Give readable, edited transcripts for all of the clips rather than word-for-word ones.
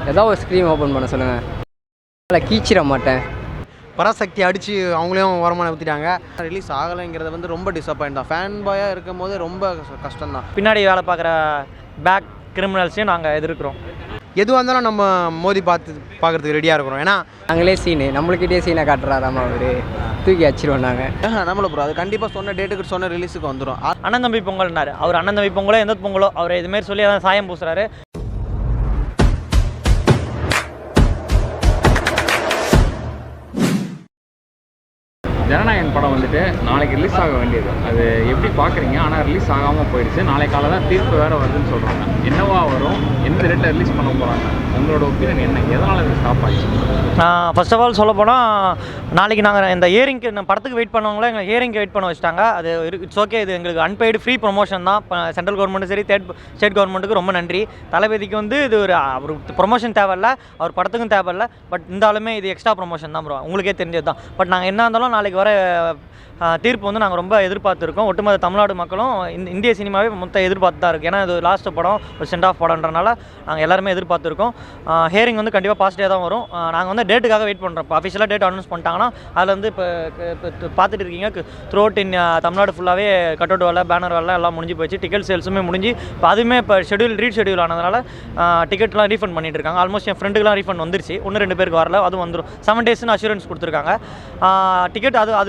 ஏதாவது ஒரு screen open பண்ண சொல்லுங்கள். அதில் கீச்சிட மாட்டேன். பராசக்தி அடித்து அவங்களையும் ஓரமான ஊற்றிட்டாங்க. ரிலீஸ் ஆகலைங்கிறது வந்து ரொம்ப டிசப்பாயிண்ட் தான். ஃபேன் பாயாக இருக்கும் போது ரொம்ப கஷ்டம் தான். பின்னாடி வேலை பார்க்குற பேக் கிரிமினல்ஸையும் நாங்கள் எதிர்க்கிறோம். எதுவாக இருந்தாலும் நம்ம மோதி பார்க்குறதுக்கு ரெடியாக இருக்கிறோம். ஏன்னா நாங்களே சீனு நம்மளுக்கிட்டே சீனை காட்டுறாராமா அவர் தூக்கி வச்சிருவோம் நாங்கள். நம்மள ப்ரோ அது கண்டிப்பாக சொன்ன டேட்டுக்கு சொன்ன ரிலீஸுக்கு வந்துடும். அண்ணன் தம்பி பொங்கல்னாரு. அவர் அண்ணன் தம்பி பொங்கலோ எந்த பொங்கலோ அவர் இதுமாரி சொல்லி அதான் சாயம் பூசுறாரு. ஜனநாயகன் படம் வந்துட்டு நாளைக்கு ரிலீஸ் ஆக வேண்டியது, அது எப்படி பார்க்குறீங்க? ஆனால் ரிலீஸ் ஆகாமல் போயிடுச்சு. நாளைக்கு காலை தான் தீர்ப்பு வேறு வருதுன்னு சொல்கிறாங்க. என்னவா வரும், எந்த ரேட்டில் ரிலீஸ் பண்ண போகிறாங்க? உங்களோட ஒப்பீனியன் என்ன? எதனால் இது ஸ்டாப் ஆச்சு? ஃபர்ஸ்ட் ஆஃப் ஆல் சொல்ல போனால் நாளைக்கு நாங்கள் இந்த ஹியரிங்க்கு நம்ம படத்துக்கு வெயிட் பண்ணவங்களே எங்களை ஹியரிங்க்கு வெயிட் பண்ண வச்சுட்டாங்க. அது இட்ஸ் ஓகே. இது எங்களுக்கு அன்பெய்டு ஃப்ரீ ப்ரொமோஷன் தான். சென்ட்ரல் கவர்மெண்ட்டும் சரி ஸ்டேட் கவர்மெண்ட்டுக்கு ரொம்ப நன்றி. தளபதிக்கு வந்து இது ஒரு ப்ரொமோஷன் தேவையில்ல, அவர் படத்துக்கும் தேவையில்ல. பட் இருந்தாலுமே இது எக்ஸ்ட்ரா ப்ரொமோஷன் தான் ப்ரோ, உங்களுக்கே தெரிஞ்சது தான். பட் நாங்கள் என்ன இருந்தாலும் நாளைக்கு வர தீர்ப்பு வந்து நாங்கள் ரொம்ப எதிர்பார்த்துருக்கோம். ஒட்டுமொத்த தமிழ்நாடு மக்களும் இந்திய சினிமாவே மொத்தம் எதிர்பார்த்து தான் இருக்குது. ஏன்னா இது லாஸ்ட்டு படம், ஒரு சென்ட் ஆஃப் படம்ன்றனால நாங்கள் எல்லாருமே எதிர்பார்த்துருக்கோம். ஹியரிங் வந்து கண்டிப்பாக பாசிட்டிவாக தான் வரும். நாங்கள் வந்து டேட்டுக்காக வெயிட் பண்ணுறோம். இப்போ அஃபிஷியலாக டேட் அனௌன்ஸ் பண்ணிட்டாங்கன்னா அதில் வந்து இப்போ பார்த்துட்டு இருக்கீங்க த்ரூ அவுட் இன் தமிழ்நாடு ஃபுல்லாகவே கட் அவுட் வேலை, பேனர் வேலை எல்லாம் முடிஞ்சு போச்சு. டிக்கெட் சேல்ஸுமே முடிஞ்சு இப்போ அதுவுமே இப்போ ரீஷெடியூல் ஆனதுனால டிக்கெட்லாம் ரீஃபண்ட் பண்ணிட்டு இருக்காங்க. ஆல்மோஸ்ட் என் ஃப்ரெண்டுக்குலாம் ரீஃபண்ட் வந்துருச்சு. 1-2 பேருக்கு வரல, அதுவும் வந்துடும். 7 டேஸ்னு அஷூரன்ஸ் கொடுத்துருக்காங்க. டிக்கெட் அது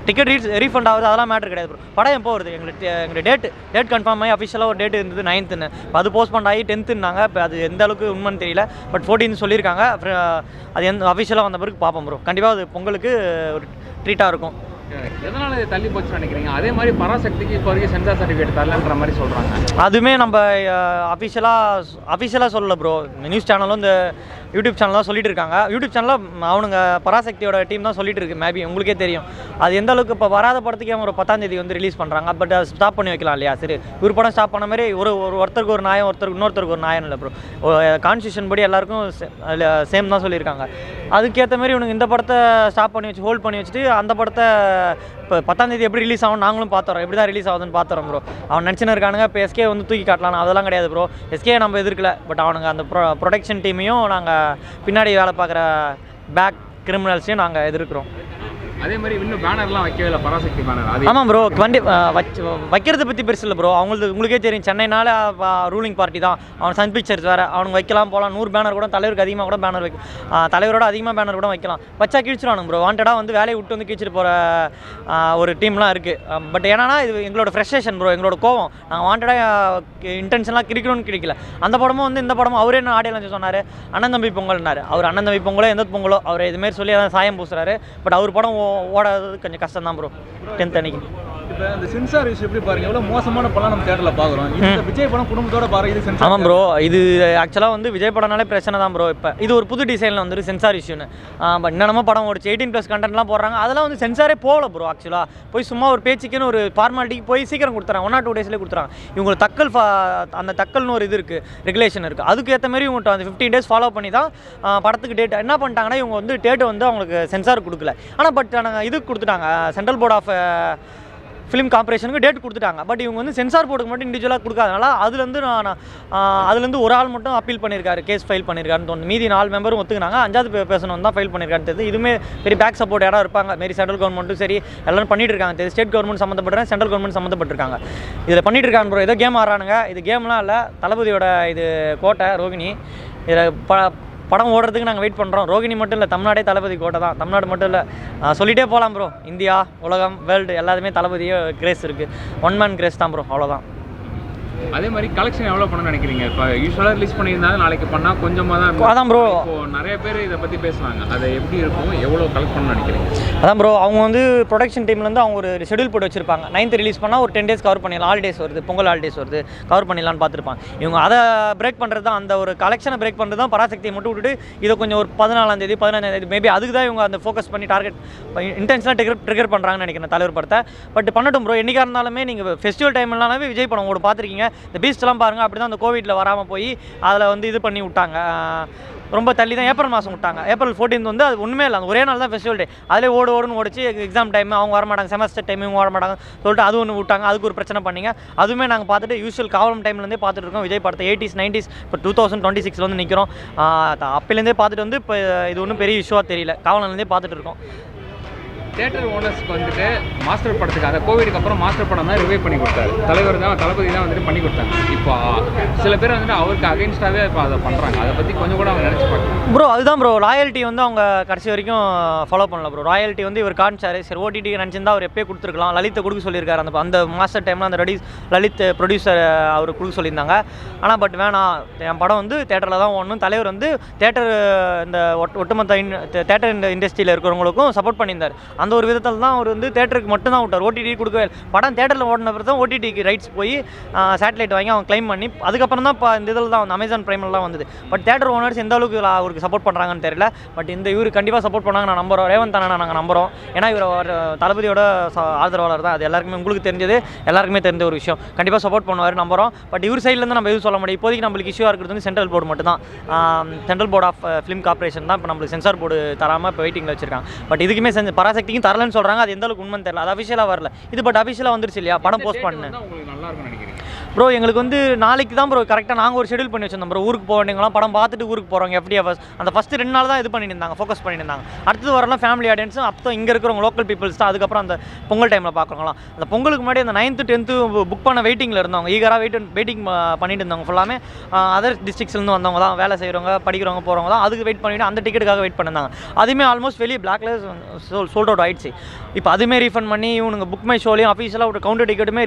டிக்கெட் ரீஃபண்ட் ஆகுது, அதெல்லாம் மேட்ரு கிடையாது ப்ரோ. படம் எப்போ வருது? எங்களுக்கு டேட் கன்ஃபார்ம் ஆகி அஃபிஷியலாக ஒரு டேட் இருந்தது 9th. அது போஸ்ட்போன் ஆகி 10th. இப்போ அது எந்த அளவுக்கு உண்மைன்னு தெரியல. பட் 14 சொல்லியிருக்காங்க. அது எந்த அஃபிஷியலாக வந்த பிறகு பார்ப்போம் ப்ரோ. கண்டிப்பாக அது பொங்கலுக்கு ஒரு ட்ரீட்டாக இருக்கும். எதனால் இது தள்ளி போச்சுன்னு நினைக்கிறீங்க? அதே மாதிரி பராசக்திக்கு இப்போ வரைக்கும் சென்சார் சர்டிஃபிகேட் தரலன்ற மாதிரி சொல்கிறாங்க. அதுவுமே நம்ம அஃபிஷியலாக சொல்லலை ப்ரோ. நியூஸ் சேனலும் இந்த யூடியூப் சேனல்லாம் சொல்லிட்டு இருக்காங்க. யூடியூப் சேனலில் அவனுங்க பராசக்தியோட டீம் தான் சொல்லிட்டு இருக்கு. மேபி உங்களுக்கே தெரியும் அது எந்த அளவுக்கு. இப்போ வராத படத்துக்கு அவங்க ஒரு 10ஆம் தேதி வந்து ரிலீஸ் பண்ணுறாங்க. பட் அதை ஸ்டாப் பண்ணி வைக்கலாம் இல்லையா? சரி, ஒரு படம் ஸ்டாப் பண்ண மாதிரி ஒருத்தருக்கு ஒரு நியாயம், இன்னொருத்தருக்கு ஒரு நியாயம் இல்லை ப்ரோ. கான்ஸ்டியூஷன் படி எல்லாருக்கும் சேம் தான் சொல்லியிருக்காங்க. அதுக்கேற்ற மாதிரி இவனுக்கு இந்த படத்தை ஸ்டாப் பண்ணி வச்சு ஹோல்ட் பண்ணி வச்சுட்டு அந்த படத்தை இப்போ 10ஆம் தேதி எப்படி ரிலீஸ் ஆகும் நாங்களும் பார்த்துறோம். எப்படி தான் ரிலீஸ் ஆகுதுன்னு பார்த்துறோம் ப்ரோ. அவன் நினச்சின்னு இருக்கானுங்க இப்போ எஸ்கே வந்து தூக்கி காட்டலாம். அதெல்லாம் கிடையாது ப்ரோ. எஸ்கே நம்ம எதிர்க்கல. பட் அவனுங்க அந்த ப்ரொடக்ஷன் டீமையும் நாங்கள் பின்னாடி வேலை பார்க்குற பேக் கிரிமினல்ஸையும் நாங்கள் எதிர்க்கிறோம். அதே மாதிரி இன்னும் பேனர்லாம் வைக்கவே இல்லை, பராசக்தி பேனர். ஆமாம் ப்ரோ. வைக்கிறத பற்றி பெருசு இல்லை ப்ரோ. உங்களுக்கே தெரியும், சென்னைனால ரூலிங் பார்ட்டி தான். அவன் சன் பிக்சர்ஸ் வேறு, அவனுக்கு வைக்கலாம் போகலாம். 100 பேனர் கூட தலைவருக்கு அதிகமாக கூட பேனர் தலைவரோட அதிகமாக பேனர் கூட வைக்கலாம். வச்சா கிழிச்சிடுவானுங்க ப்ரோ. வாண்டடாக வந்து வேலையை விட்டு வந்து கிழிச்சிட்டு போகிற ஒரு டீம்லாம் இருக்குது. பட் ஏன்னா இது எங்களோட ஃப்ரஸ்ட்ரேஷன் ப்ரோ, எங்களோட கோவம். நாங்கள் வாண்டடாக இன்டென்ஷன்லாம் கிரிக்கணும்னு கிடைக்கல. அந்த படமும் வந்து இந்த படமும் அவரே என்ன ஆடியோ சொன்னார், அண்ணன் தம்பி பொங்கல்னாரு. அவர் அண்ணன் தம்பி பொங்கலோ எந்த பொங்கலோ அவர் இதுமாரி சொல்லி அதான் சாயம் பூசுறாரு. பட் அவர் படம் ஓடாது கொஞ்சம் கஷ்டம் தான் ப்ரோ. 10th அன்னைக்கு இப்போ இந்த சென்சார் இஷ்யூ எப்படி பாருங்க, எவ்வளோ மோசமான படம் நம்ம தேட்டரில் பார்க்குறோம். இந்த விஜய் படம் குடும்பத்தோட பாருங்க, இது சென்சார். ஆமாம் ப்ரோ. இது ஆக்சுவலாக வந்து விஜய் படம்னாலே பிரச்சனை தான் ப்ரோ. இப்போ இது ஒரு புது டிசைனில் வந்துட்டு சென்சார் இஷ்யூன்னு. பட் என்னென்னமோ படம் ஒரு 18+ கண்டென்ட்லாம் போடுறாங்க. அதெல்லாம் வந்து சென்சாரே போகல ப்ரோ. ஆக்சுவலாக போய் சும்மா ஒரு பேச்சுக்குன்னு ஒரு ஃபார்மாலிட்டிக்கு போய் சீக்கிரம் கொடுத்துறாங்க. 1 or 2 daysலேயே கொடுத்துறாங்க. இவங்களுக்கு அந்த தக்கல்னு ஒரு இது இருக்குது, ரெகுலேஷன் இருக்குது. அதுக்கு ஏற்ற மாதிரி இவங்க அந்த 15 days ஃபாலோ பண்ணி தான் படத்துக்கு டேட் என்ன பண்ணிட்டாங்கன்னா, இவங்க வந்து டேட்டு வந்து அவங்களுக்கு சென்சார் கொடுக்கல. ஆனால் பட் நாங்கள் இது கொடுத்துட்டாங்க, சென்ட்ரல் போர்ட் ஆஃப் ஃபிலிம் கார்பரேஷனுக்கு டேட் கொடுத்துட்டாங்க. பட் இவங்க வந்து சென்சார் போர்டுக்கு மட்டும் இண்டிவிஜுவலாக கொடுக்காதனால அதுலேருந்து ஒரு ஆள் மட்டும் அப்பீல் பண்ணியிருக்காரு, கேஸ் ஃபைல் பண்ணியிருக்காருன்னு தோணுது. மீதி 4 மெம்பரும் ஒத்துக்கினாங்க. 5வது பேசணும் தான் ஃபைல் பண்ணியிருக்காருன்னு தெரியுது. இதுவுமே பெரிய பேக் சப்போர்ட் யாராவது இருப்பாங்க. மாரி சென்ட்ரல் கவர்மெண்ட்டும் சரி எல்லாரும் பண்ணிட்டு இருக்காங்க தெரியுது. ஸ்டேட் கவர்மெண்ட் சம்மந்தப்பட்ட சென்ட்ரல் கவர்மெண்ட் சம்மந்தப்பட்டிருக்காங்க. இதில் பண்ணிட்டு இருக்காங்க ப்ரோ. ஏதோ கேம் ஆடுறானுங்க. இது கேம்லாம் இல்லை, தளபதியோட இது கோட்டை ரோகிணி. இதில் படம் ஓடுறதுக்கு நாங்கள் வெயிட் பண்ணுறோம். ரோகிணி மட்டும் இல்லை, தமிழ்நாடே தளபதி கோட்டை தான். தமிழ்நாடு மட்டும் இல்லை, சொல்லிகிட்டே போகலாம் ப்ரோ. இந்தியா, உலகம், வேர்ல்டு எல்லாத்துமே தளபதியே கிரேஸ் இருக்குது. ஒன் மேன் கிரேஸ் தான் ப்ரோ, அவ்வளோதான். அதே மாதிரி கலெக்ஷன் எவ்வளோ பண்ணணும்னு நினைக்கிறீங்க? இப்போ யூஸ்வலாக ரிலீஸ் பண்ணியிருந்தாங்க, நாளைக்கு பண்ணால் கொஞ்சமாக தான். அதான் ப்ரோ, இப்போது நிறைய பேர் இதை பற்றி பேசுவாங்க. அதை எப்படி இருக்கும், எவ்வளோ கலெக்ட் பண்ணணும்னு நினைக்கிறீங்க? அதான் ப்ரோ, அவங்க வந்து ப்ரொடக்ஷன் டீம்லேருந்து அவங்க ஒரு ஷெடியூல் போட்டு வச்சிருப்பாங்க. 9th ரிலீஸ் பண்ணால் ஒரு 10 days கவர் பண்ணிடலாம். ஹாலிடேஸ் வருது, பொங்கல் ஹாலிடேஸ் வருது, கவர் பண்ணிடலான்னு பார்த்துருப்பாங்க. இவங்க அதை பிரேக் பண்ணுறது தான், அந்த ஒரு கலெக்ஷனை பிரேக் பண்ணுறது தான். பராசக்தியை மட்டும் விட்டுட்டு இதை கொஞ்சம் ஒரு 14ஆம் தேதி 15ஆம் தேதி மேபி அதுக்கு தான் இவங்க அந்த ஃபோக்கஸ் பண்ணி டார்கெட் இன்டென்ஷனாக ட்ரிகர் பண்ணுறாங்கன்னு நினைக்கிறேன் தலைவர் படத்தை. பட் பண்ணட்டும் ப்ரோ. என்றைக்காக இருந்தாலுமே நீங்கள் ஃபெஸ்டிவல் டைம்லாமே விஜய் படம் ஓடு பார்த்துருக்கீங்க. இந்த பீஸ்ட்லாம் பாருங்கள் அப்படி தான் அந்த கோவிட்டில் வராமல் போய் அதில் வந்து இது பண்ணி விட்டாங்க. ரொம்ப தள்ளி தான் ஏப்ரல் மாதம் விட்டாங்க. ஏப்ரல் 14 வந்து அது ஒன்றுமே இல்லை, அந்த ஒரே நாள் தான் ஃபெஸ்டிவல் டே. அதிலே ஓடுன்னு ஓடிச்சு. எக்ஸாம் டைம் அவங்க வரமாட்டாங்க, செமஸ்டர் டைம் இவங்க வரமாட்டாங்க சொல்லிட்டு அது ஒன்று விட்டாங்க. அதுக்கு ஒரு பிரச்சனை பண்ணிங்க. அதுவுமே நாங்கள் பார்த்துட்டு யூஸ்வல் காவலம் டைம்லேருந்தே பார்த்துட்டு இருக்கோம். விஜய் படத்தை 80s 90s இப்போ 2026 வந்து நிற்கிறோம். அப்போலேருந்தே பார்த்துட்டு வந்து இப்போ இது ஒன்றும் பெரிய இஷ்யூவாக தெரியல. காவலன்லேருந்தே பார்த்துட்டு இருக்கோம். தியேட்டர் ஓனர்ஸ்க்கு வந்துட்டு மாஸ்டர் படத்துக்கு அந்த கோவிடுக்கு அப்புறம் மாஸ்டர் படம் தான் ரிவைவ் பண்ணி கொடுத்தாரு. தலைவர் தான், தளபதி தான் வந்துட்டு பண்ணி கொடுத்தாங்க. இப்போ சில பேர் வந்துட்டு அவருக்கு அகெயின்ஸ்டாகவே இப்போ அதை பண்ணுறாங்க. அதை பற்றி கொஞ்சம் கூட அவங்க நினச்சி பார்க்கலாம். ப்ரோ அதுதான் ப்ரோ, ராயல்ட்டி வந்து அவங்க கடைசி வரைக்கும் ஃபாலோ பண்ணல ப்ரோ. ராயல்ட்டி வந்து இவர் காமிச்சாரு. சரி ஓடிடிக்கு நினச்சிருந்தா அவர் எப்போயே கொடுத்துருக்கலாம். லலித்தை கொடுக்க சொல்லியிருக்காரு. அந்த மாஸ்டர் டைமில் அந்த லலித் ப்ரொடியூசர் அவர் கொடுக்க சொல்லியிருந்தாங்க. ஆனால் பட் வேணாம், என் படம் வந்து தேட்டரில் தான் ஓடணும். தலைவர் வந்து தேட்டர் இந்த ஒட்டுமொத்த தேட்டர் இண்டஸ்ட்ரியில் இருக்கிறவங்களுக்கும் சப்போர்ட் பண்ணியிருந்தார். அந்த ஒரு விதத்தில் தான் அவர் வந்து தேட்டருக்கு மட்டும் தான் விட்டார். ஓடிடி கொடுக்கவே படம் தேட்டரில் ஓடின பிறகு தான் ஓடிடிக்கு ரைட்ஸ் போய் சேட்டலைட் வாங்கி அவங்க கிளைம் பண்ணி அதுக்கப்புறம் தான் இப்போ இந்த இதில் தான் அமேசான் பிரைம்லாம் வந்தது. பட் தேட்டர் ஓனர்ஸ் எந்த அளவுக்கு அவருக்கு சப்போர்ட் பண்ணுறாங்கன்னு தெரியல. பட் இந்த இவர் கண்டிப்பாக சப்போர்ட் பண்ணாங்க நான் நம்புகிறோம். ரேவந்த் அண்ணா நாங்கள் நம்புகிறோம். ஏன்னா இவர் தளபதியோட ஆதரவாளர் தான். அது எல்லாருக்குமே உங்களுக்கு தெரிஞ்சது, எல்லாருக்குமே தெரிஞ்ச ஒரு விஷயம். கண்டிப்பாக சப்போர்ட் பண்ணுவார் நம்புகிறோம். பட் இவர் சைட்லேருந்து நம்ம எதுவும் சொல்ல முடியும். இப்போதைக்கு நம்மளுக்கு இஷ்யூவாக இருக்கிறது வந்து சென்ட்ரல் போர்டு மட்டும் தான். Central board of film corporation தான் இப்போ நம்மளுக்கு சென்சார் போர்டு தராமல் இப்போ வெயிட்டிங்கில் வச்சிருக்காங்க. பட் இதுக்குமே பராசக்திக்கும் தரலன்னு சொல்கிறாங்க. அது எந்த அளவுக்கு உண்மைன்னு தெரியல. அது அஃபிஷியலாக வரல. இது பட் அஃபிஷியலாக வந்துருச்சு இல்லையா, படம் போஸ்ட் பண்ணு ப்ரோ. எங்களுக்கு வந்து நாளைக்கு தான் ப்ரோ கரெக்டாக நாங்கள் ஒரு ஷெடியூல் பண்ணி வச்சிருந்தோம் ப்ரோ. ஊருக்கு போக வேண்டியவங்களாம் படம் பார்த்துட்டு ஊருக்கு போகிறவங்க FDFS அந்த ஃபஸ்ட்டு 2 நாள் தான் இது பண்ணிட்டு இருந்தாங்க, ஃபோக்கஸ் பண்ணிட்டு இருந்தாங்க. அடுத்தது வரலாம் ஃபேமிலி ஆடியன்ஸும் அப்போ இங்கே இருக்கிறவங்க லோக்கல் பீப்புள்ஸ் தான். அதுக்கப்புறம் அந்த பொங்கல் டைமில் பார்க்குறவங்களாம் அந்த பொங்கலுக்கு முன்னாடி அந்த 9th 10th புக் பண்ண வெயிட்டிங்கில் இருந்தவங்க, ஈகராக வெயிட்டிங் பண்ணிட்டு இருந்தவங்க ஃபுல்லாமே அதர் டிஸ்ட்ரிக்ஸ்லேருந்து வந்தவங்க தான், வேலை செய்கிறவங்க படிக்கிறவங்க போகிறவங்க தான். அதுக்கு வெயிட் பண்ணிவிட்டு அந்த டிக்கெட்டுக்காக வெயிட் பண்ணிருந்தாங்க. அதுவுமே ஆல்மோஸ்ட் வெளியே பிளாக்ல சோல்ட் அவுட் ஆயிடுச்சு. இப்போ அதுவுமே ரீஃபண்ட் பண்ணி இவனுங்க புக் மை ஷோலையும் அஃபீஷியலாக ஒரு கவுண்டர் டிக்கெட்டுமே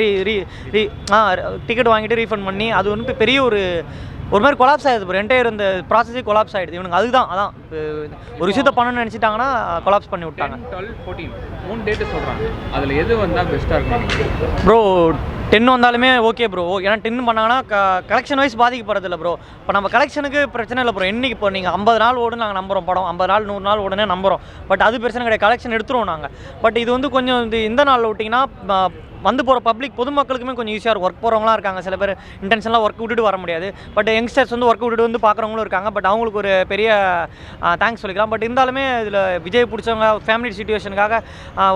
டிக்கெட் வாங்கிட்டு ரீஃபண்ட் பண்ணி அது வந்து பெரிய ஒரு மாதிரி கொலாப்ஸ் ஆகிடுது ப்ரோ. என்டையர் இந்த ப்ராசஸே கொலாப்ஸ் ஆகிடுது. இவனுக்கு அதுதான் ஒரு விஷயத்தை பண்ணணும்னு நினச்சிட்டாங்கன்னா கொலாப்ஸ் பண்ணி விட்டாங்க. 12, 14 3 டேட்டு சொல்கிறாங்க. அதில் எது வந்தால் பெஸ்ட்டாக இருக்கும் ப்ரோ? 10 வந்தாலுமே ஓகே ப்ரோ. ஏன்னா 10 பண்ணாங்கன்னா கலெக்ஷன் வைஸ் பாதிக்கப்படுறது இல்லை ப்ரோ. இப்போ நம்ம கலெக்ஷனுக்கு பிரச்சனை இல்லை ப்ரோ. என்னைக்கு இப்போ நீங்கள் 50 நாள் ஓடுன்னு நாங்கள் நம்புகிறோம், படம் 50 நாள் 100 நாள் ஓடுனே நம்புகிறோம். பட் அது பிரச்சனை கிடையாது, கலெக்ஷன் எடுத்துருவோம் நாங்கள். பட் இது வந்து கொஞ்சம் இந்த நாளில் விட்டிங்கன்னா வந்து போகிற பப்ளிக் பொதுமக்களுக்குமே கொஞ்சம் ஈஸியாக இருக்கும். ஒர்க் போகிறவங்களாம் இருக்காங்க, சில பேர் இன்டென்ஷனலாக ஒர்க் விட்டுட்டு வர முடியாது. பட் யங்ஸ்டர்ஸ் வந்து ஒர்க் விட்டுட்டு வந்து பார்க்குறவங்களும் இருக்காங்க. பட் அவங்களுக்கு ஒரு பெரிய தேங்க்ஸ் சொல்லிக்கலாம். பட் இருந்தாலுமே இதில் விஜய் பிடிச்சவங்க ஃபேமிலி சிச்சுவேஷனுக்காக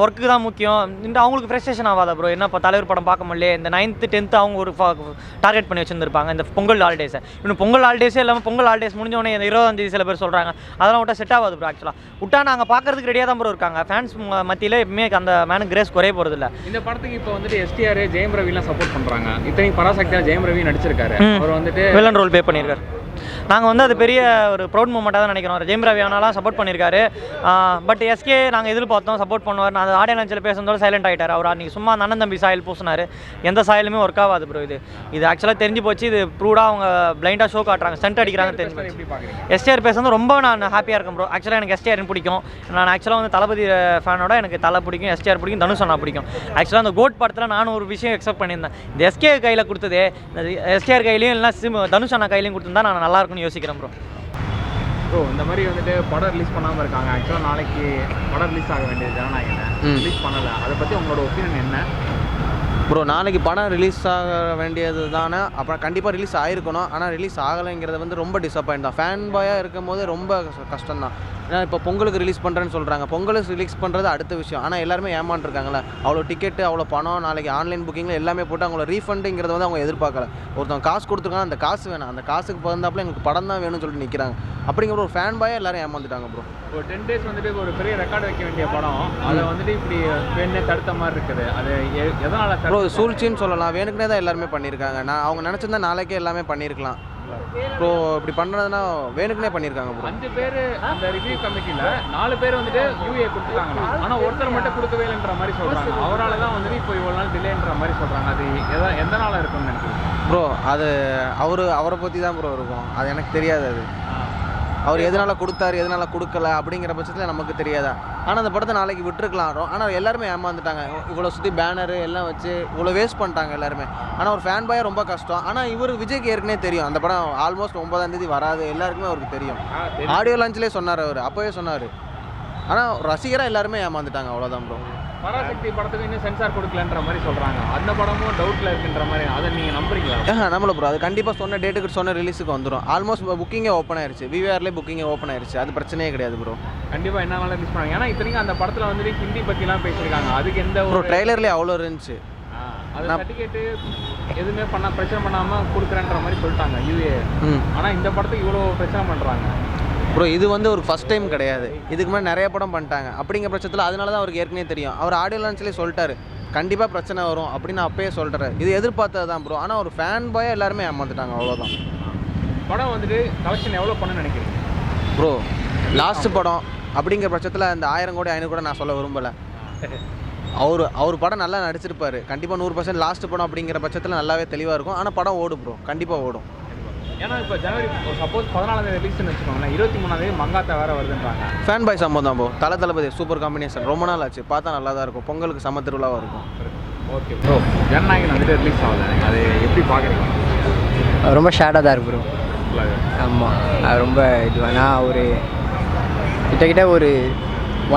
ஒர்க்கு தான் முக்கியம். அவங்களுக்கு ஃப்ரெஸ்ட்ரேஷன் ஆகாதா ப்ரோ? என்ன இப்போ தலைவர் படம் பார்க்க முடியல, இந்த 9th 10th அவங்க ஒரு டார்கெட் பண்ணி வச்சுருந்துருப்பாங்க இந்த பொங்கல் ஹாலிடேஸை. இன்னும் பொங்கல் ஹாலிடேஸே இல்லாமல் பொங்கல் ஹாலிடேஸ் முடிஞ்சோடனே இந்த 20ஆம் தேதி சில பேர் சொல்கிறாங்க. அதெல்லாம் விட்டால் செட் ஆகாது ப்ரோ. ஆக்சுவலாக விட்டா நாங்கள் பார்க்குறதுக்கு ரெடியாக தான் ப்ரோ இருக்காங்க. ஃபேன்ஸ் மத்தியில் எப்பவுமே அந்த மேனுக்கு கிரேஸ் குறைய போகிறது இல்லை. இந்த படத்துக்கு இப்போ வந்துட்டு STR ஜெயம் ரவிலாம் சப்போர்ட் பண்ணுறாங்க. இத்தனைக்கு பராசக்தியாக ஜெயம் ரவி நடிச்சிருக்காரு. அவர் வந்துட்டு வில்லன் ரோல் ப்ளே பண்ணியிருக்காரு. நாங்கள் வந்து அது பெரிய ஒரு ப்ரௌட் மூமெண்ட்டாக தான் நினைக்கிறோம். ஜெயம் ரவி ஆனாலும் சப்போர்ட் பண்ணியிருக்காரு. பட் SK நாங்கள் எதிர்பார்த்தோம் சப்போர்ட் பண்ணுவார். நான் ஆடியோ லான்ச்சில் பேசுனதோட சைலண்ட் ஆகிட்டார். அவர் அன்றைக்கி சும்மா அண்ணன் தம்பி சாயல் பூசினார். எந்த சாயலுமே ஒர்க் ஆகாது ப்ரோ. இது ஆக்சுவலாக தெரிஞ்சு போச்சு. இது ப்ரூடாக அவங்க பிளைண்டாக ஷோ காட்டுறாங்க, ஸ்டண்ட் அடிக்கிறாங்க தெரிஞ்சு போச்சு. STR பேசுறது ரொம்ப நான் ஹாப்பியாக இருக்கேன் ப்ரோ. ஆக்சுவலாக எனக்கு STR பிடிக்கும். நான் ஆக்சுவலாக வந்து தளபதி ஃபேனோட எனக்கு தலை பிடிக்கும், STR பிடிக்கும், தனுஷ் அண்ணா பிடிக்கும். ஆக்சுவலாக அந்த கோட் படத்தில் நானும் ஒரு விஷயம் எக்ஸப்ட் பண்ணியிருந்தேன். இந்த SK கையில் கொடுத்ததே STR கையிலையும் இல்லைனா தனுஷ் அண்ணா கையிலையும் கொடுத்துருந்தா நான் நல்லா இருக்கும்னு யோசிக்கிறேன் ப்ரோ. இந்த மாதிரி வந்துட்டு படம் ரிலீஸ் பண்ணாமல் இருக்காங்க. ஆக்சுவலாக நாளைக்கு படம் ரிலீஸ் ஆக வேண்டியது ஜனநாயகன் ரிலீஸ் பண்ணலை. அதை பற்றி உங்களோட ஒப்பீனியன் என்ன ப்ரோ? நாளைக்கு படம் ரிலீஸ் ஆக வேண்டியது தானே, அப்புறம் கண்டிப்பாக ரிலீஸ் ஆகிருக்கணும். ஆனால் ரிலீஸ் ஆகலைங்கிறது வந்து ரொம்ப டிசப்பாயிண்ட் தான். ஃபேன் பாயாக இருக்கும் போது ரொம்ப கஷ்டம் தான். ஏன்னா இப்போ பொங்கலுக்கு ரிலீஸ் பண்ணுறேன்னு சொல்கிறாங்க. பொங்கலுக்கு ரிலீஸ் பண்ணுறது அடுத்த விஷயம். ஆனால் எல்லாருமே ஏமாண்டிருக்காங்களே. அவ்வளோ டிக்கெட்டு, அவ்வளோ பணம், நாளைக்கு ஆன்லைன் புக்கிங்கில் எல்லாமே போட்டு அவங்கள ரீஃபண்டுங்கிறது வந்து அவங்க எதிர்பார்க்கல. ஒருத்தவங்க காசு கொடுத்துருக்காங்க, அந்த காசு வேணாம், அந்த காசுக்கு பகிர்ந்தாப்புல எங்களுக்கு படம் தான் வேணும்னு சொல்லிட்டு நிற்கிறாங்க. அப்படிங்கிற ஒரு ஃபேன் பாயாக எல்லாரும் ஏமாந்துட்டாங்க ப்ரோ. ஒரு 10 days வந்துட்டு ஒரு பெரிய ரெக்கார்டு வைக்க வேண்டிய படம் அதை வந்துட்டு இப்படி வேணே தடுத்த மாதிரி இருக்குது. அது எதனால் ப்ரோ? சூழ்ச்சின்னு சொல்லலாம். வேணுக்குனே தான் எல்லாருமே பண்ணியிருக்காங்க. அவங்க நினச்சிருந்தா நாளைக்கே எல்லாமே பண்ணியிருக்கலாம் ப்ரோ. இப்படி பண்ணுறதுனா வேணுக்குனே பண்ணியிருக்காங்க ப்ரோ. 5 பேர் அந்த ரிவ்யூ கமிட்டியில் 4 பேர் வந்துட்டு UA கொடுத்துட்டாங்க. ஆனால் ஒருத்தர் மட்டும் கொடுக்கவே இல்லைன்ற மாதிரி சொல்கிறாங்க. அவரால் தான் வந்துட்டு இப்போ இவ்வளோ நாள் டிலேன்ற மாதிரி சொல்கிறாங்க. அது எந்த நாளாக இருக்கும்னு நினைக்கிறேன் ப்ரோ? அது அவரை பற்றி தான் ப்ரோ இருக்கும். அது எனக்கு தெரியாது. அது அவர் எதனால் கொடுத்தாரு, எதனால் கொடுக்கல அப்படிங்கிற பட்சத்தில் நமக்கு தெரியாதா. ஆனால் அந்த படத்தை நாளைக்கு விட்டுருக்கலாம். ஆனால் எல்லாருமே ஏமாந்துட்டாங்க. இவ்வளோ சுற்றி பேனரு எல்லாம் வச்சு இவ்வளோ வேஸ்ட் பண்ணிட்டாங்க எல்லாருமே. ஆனால் ஒரு ஃபேன் பாயாக ரொம்ப கஷ்டம். ஆனால் இவர் விஜய்க்கு ஏற்கனவே தெரியும் அந்த படம் ஆல்மோஸ்ட் 9ஆம் தேதி வராது, எல்லாருக்குமே அவருக்கு தெரியும். ஆடியோ லான்ச்லேயே சொன்னார் அவர், அப்போவே சொன்னார். ஆனால் ரசிகராக எல்லாருமே ஏமாந்துட்டாங்க, அவ்வளோதான் ப்ரோ. பராசக்தி படத்துக்கு இன்னும் சென்சார் கொடுக்கலன்ற மாதிரி சொல்கிறாங்க. அந்த படமும் டவுட்டில் இருக்குன்ற மாதிரி, அதை நீங்கள் நம்புறீங்களா? நம்மள ப்ரோ அது கண்டிப்பாக சொன்ன டேட்டுக்கு சொன்ன ரிலீஸுக்கு வந்துடும். ஆல்மோஸ்ட் புக்கிங்கே ஓப்பன் ஆயிருச்சு, விவிஆர்லேயே புக்கிங்கே ஓப்பன் ஆயிருச்சு. அது பிரச்சனையே கிடையாது ப்ரோ. கண்டிப்பாக என்ன வேணாலும் ரிலீஸ் பண்ணுவாங்க. ஏன்னா இத்தனைக்கும் அந்த படத்தில் வந்துட்டு ஹிந்தி பற்றிலாம் பேசியிருக்காங்க. அதுக்கு எந்த ப்ரோ ஒரு ட்ரெய்லர்லேயே அவ்வளோ இருந்துச்சு. அது சர்டிஃபிகேட்டு எதுவுமே பிரச்சனை பண்ணாமல் கொடுக்குறேன்ற மாதிரி சொல்லிட்டாங்க யூஏ. ஆனால் இந்த படத்துக்கு இவ்வளோ பிரச்சனை பண்ணுறாங்க ப்ரோ. இது வந்து ஒரு ஃபஸ்ட் டைம் கிடையாது, இதுக்கு முன்னாடி நிறைய படம் பண்ணிட்டாங்க. அப்படிங்கிற பட்சத்தில் அதனால தான் அவருக்கு ஏற்கனவே தெரியும். அவர் ஆடியோ லான்ச்லேயே சொல்லிட்டாரு கண்டிப்பாக பிரச்சனை வரும் அப்படின்னு அப்பயே சொல்லிட்டாரு. இது எதிர்பார்த்தது தான் ப்ரோ. ஆனால் ஒரு ஃபேன் பாயாக எல்லாருமே ஏமாந்துட்டாங்க, அவ்வளோதான். படம் வந்துட்டு கலெக்ஷன் எவ்வளோ பண்ண நினைக்கிறீங்க ப்ரோ? லாஸ்ட் படம் அப்படிங்கிற பட்சத்தில் இந்த 1000 கோடி 500 கூட நான் சொல்ல விரும்பலை. அவர் படம் நல்லா நடிச்சிருப்பார், கண்டிப்பாக 100%. லாஸ்ட் படம் அப்படிங்கிற பட்சத்தில் நல்லாவே தெளிவாக இருக்கும். ஆனால் படம் ஓடும் ப்ரோ, கண்டிப்பாக ஓடும். ஏன்னா இப்போ ஜனவரி சப்போஸ் 14 ரிலீஸ்னு வச்சுக்கோங்களேன், 23 மங்காத்தா வேறு வருதுன்றாங்க. ஃபேன் பாய் சம்பவம் தான் ப்ரோ. தளபதி சூப்பர் காம்பினேஷன், ரொம்ப நாள் ஆச்சு, பார்த்தா நல்லா தான் இருக்கும். பொங்கலுக்கு சம திருவிழாவாக இருக்கும். ஓகே ப்ரோ, ஜனநாயகன் வந்துட்டு ரிலீஸ் ஆகல, அது எப்படி பார்க்குறீங்க? ரொம்ப ஷேடாக தான் இருக்கு ப்ரோ. ஆமாம், அது ரொம்ப இதுவானா ஒரு கிட்டத்தட்ட ஒரு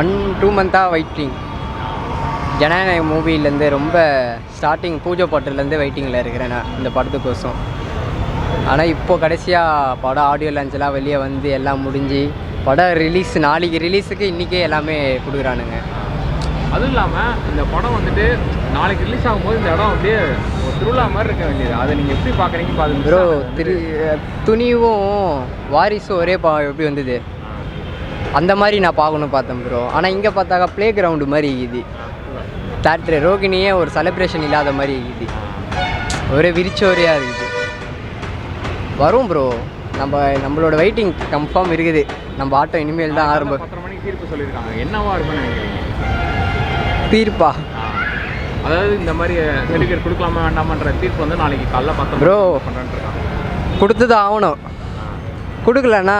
1-2 மந்த்தாக வெயிட்டிங். ஜனநாயக மூவிலேருந்து ரொம்ப ஸ்டார்டிங் பூஜை பாட்டுலேருந்து வெயிட்டிங்கில் இருக்கிறேன் நான் இந்த படத்துக்கோசம். ஆனால் இப்போது கடைசியாக படம் ஆடியோ லான்ச்செலாம் வெளியே வந்து எல்லாம் முடிஞ்சு படம் ரிலீஸ் நாளைக்கு ரிலீஸுக்கு இன்றைக்கே எல்லாமே கொடுக்குறானுங்க. அதுவும் இல்லாமல் இந்த படம் வந்துட்டு நாளைக்கு ரிலீஸ் ஆகும்போது இந்த இடம் அப்படியே ஒரு திருவிழா மாதிரி இருக்க வேண்டியது. அதை நீங்கள் எப்படி பார்க்குறீங்க? பார்த்து ப்ரோ, துணிவும் வாரிசும் ஒரே எப்படி வந்தது அந்த மாதிரி நான் பார்க்கணும் பார்த்தேன் ப்ரோ. ஆனால் இங்கே பார்த்தாக்கா ப்ளே கிரவுண்டு மாதிரி இருக்குது. தேட்ரு ரோகிணியே ஒரு செலிப்ரேஷன் இல்லாத மாதிரி இருக்குது, ஒரே விரிச்சோரையாக இருக்குது. வரும் ப்ரோ, நம்மளோட வெயிட்டிங் கன்ஃபார்ம் இருக்குது. நம்ம ஆட்டம் இனிமேல் தான் ஆரம்பம். 10 மணிக்கு தீர்ப்பு சொல்லியிருக்காங்க, என்னவா இருக்குன்னு நினைக்கிறீங்க? தீர்ப்பா? அதாவது இந்த மாதிரி சர்டிஃபிகேட் கொடுக்கலாமா வேண்டாமான்ற தீர்ப்பு வந்து நாளைக்கு காலைல 10 ப்ரோ பண்ணுறாங்க. கொடுத்து தான் ஆகணும். கொடுக்கலன்னா